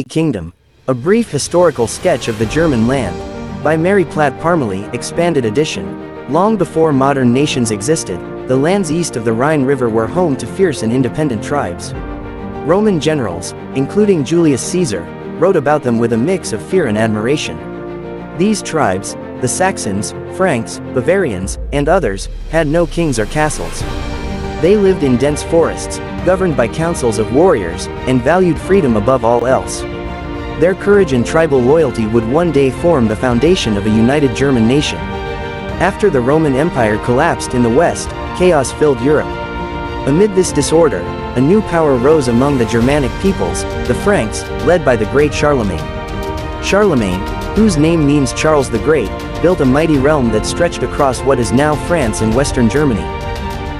Kingdom, a brief historical sketch of the German land, by Mary Platt Parmalee, expanded edition. Long before modern nations existed, the lands east of the Rhine River were home to fierce and independent tribes. Roman generals, including Julius Caesar, wrote about them with a mix of fear and admiration. These tribes, the Saxons, Franks, Bavarians, and others, had no kings or castles. They lived in dense forests, governed by councils of warriors, and valued freedom above all else. Their courage and tribal loyalty would one day form the foundation of a united German nation. After the Roman Empire collapsed in the West, chaos filled Europe. Amid this disorder, a new power rose among the Germanic peoples, the Franks, led by the great Charlemagne. Charlemagne, whose name means Charles the Great, built a mighty realm that stretched across what is now France and western Germany.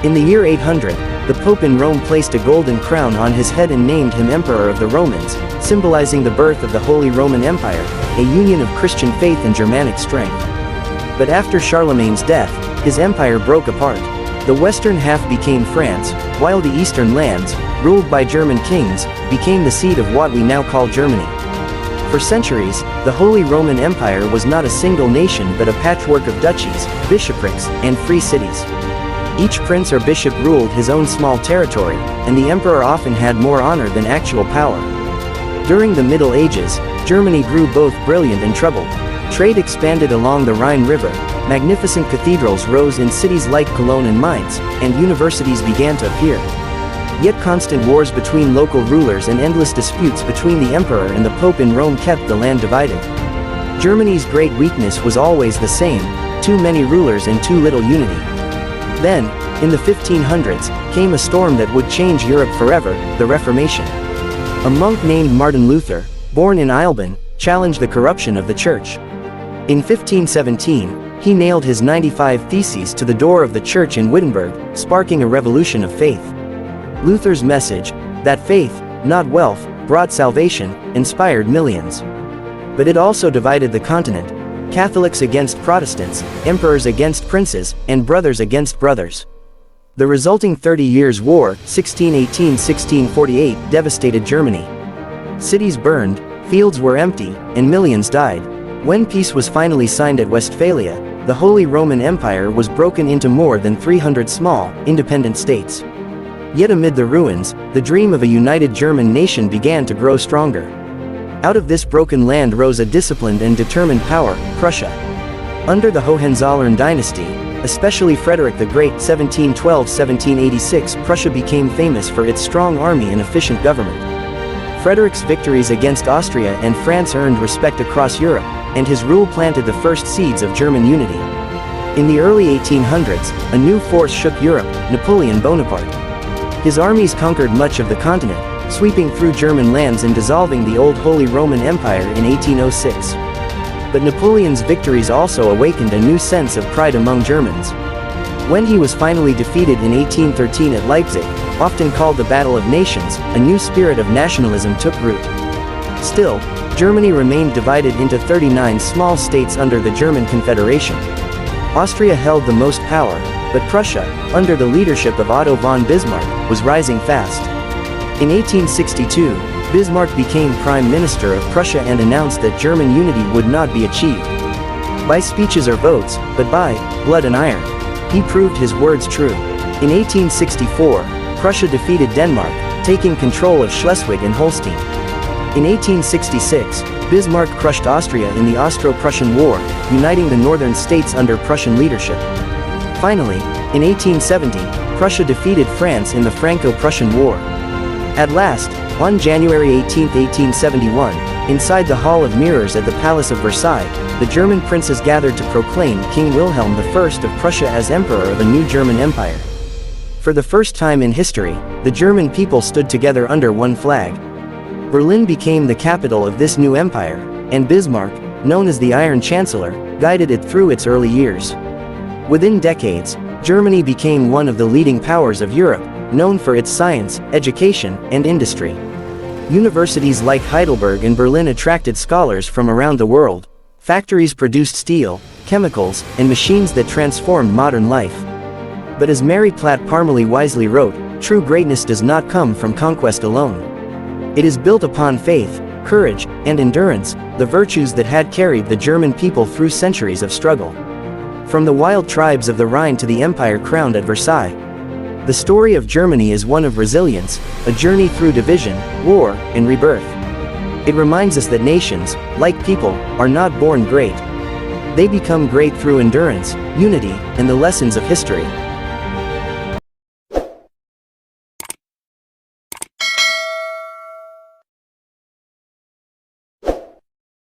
In the year 800, the Pope in Rome placed a golden crown on his head and named him Emperor of the Romans, symbolizing the birth of the Holy Roman Empire, a union of Christian faith and Germanic strength. But after Charlemagne's death, his empire broke apart. The western half became France, while the eastern lands, ruled by German kings, became the seat of what we now call Germany. For centuries, the Holy Roman Empire was not a single nation but a patchwork of duchies, bishoprics, and free cities. Each prince or bishop ruled his own small territory, and the emperor often had more honor than actual power. During the Middle Ages, Germany grew both brilliant and troubled. Trade expanded along the Rhine River, magnificent cathedrals rose in cities like Cologne and Mainz, and universities began to appear. Yet constant wars between local rulers and endless disputes between the emperor and the pope in Rome kept the land divided. Germany's great weakness was always the same: too many rulers and too little unity. Then, in the 1500s, came a storm that would change Europe forever: the Reformation. A monk named Martin Luther, born in Eilben, challenged the corruption of the church. In 1517, he nailed his 95 Theses to the door of the church in Wittenberg, sparking a revolution of faith. Luther's message, that faith, not wealth, brought salvation, inspired millions. But it also divided the continent: Catholics against Protestants, emperors against princes, and brothers against brothers. The resulting 30 Years' War, 1618-1648, devastated Germany. Cities burned, fields were empty, and millions died. When peace was finally signed at Westphalia, the Holy Roman Empire was broken into more than 300 small, independent states. Yet amid the ruins, the dream of a united German nation began to grow stronger. Out of this broken land rose a disciplined and determined power, Prussia. Under the Hohenzollern dynasty, especially Frederick the Great, 1712-1786, Prussia became famous for its strong army and efficient government. Frederick's victories against Austria and France earned respect across Europe, and his rule planted the first seeds of German unity. In the early 1800s, a new force shook Europe: Napoleon Bonaparte. His armies conquered much of the continent, sweeping through German lands and dissolving the old Holy Roman Empire in 1806. But Napoleon's victories also awakened a new sense of pride among Germans. When he was finally defeated in 1813 at Leipzig, often called the Battle of Nations, a new spirit of nationalism took root. Still, Germany remained divided into 39 small states under the German Confederation. Austria held the most power, but Prussia, under the leadership of Otto von Bismarck, was rising fast. In 1862, Bismarck became Prime Minister of Prussia and announced that German unity would not be achieved by speeches or votes, but by blood and iron. He proved his words true. In 1864, Prussia defeated Denmark, taking control of Schleswig and Holstein. In 1866, Bismarck crushed Austria in the Austro-Prussian War, uniting the northern states under Prussian leadership. Finally, in 1870, Prussia defeated France in the Franco-Prussian War. At last, on January 18, 1871, inside the Hall of Mirrors at the Palace of Versailles, the German princes gathered to proclaim King Wilhelm I of Prussia as Emperor of a new German Empire. For the first time in history, the German people stood together under one flag. Berlin became the capital of this new empire, and Bismarck, known as the Iron Chancellor, guided it through its early years. Within decades, Germany became one of the leading powers of Europe, known for its science, education, and industry. Universities like Heidelberg and Berlin attracted scholars from around the world. Factories produced steel, chemicals, and machines that transformed modern life. But as Mary Platt Parmalee wisely wrote, true greatness does not come from conquest alone. It is built upon faith, courage, and endurance, the virtues that had carried the German people through centuries of struggle. From the wild tribes of the Rhine to the empire crowned at Versailles, the story of Germany is one of resilience, a journey through division, war, and rebirth. It reminds us that nations, like people, are not born great. They become great through endurance, unity, and the lessons of history.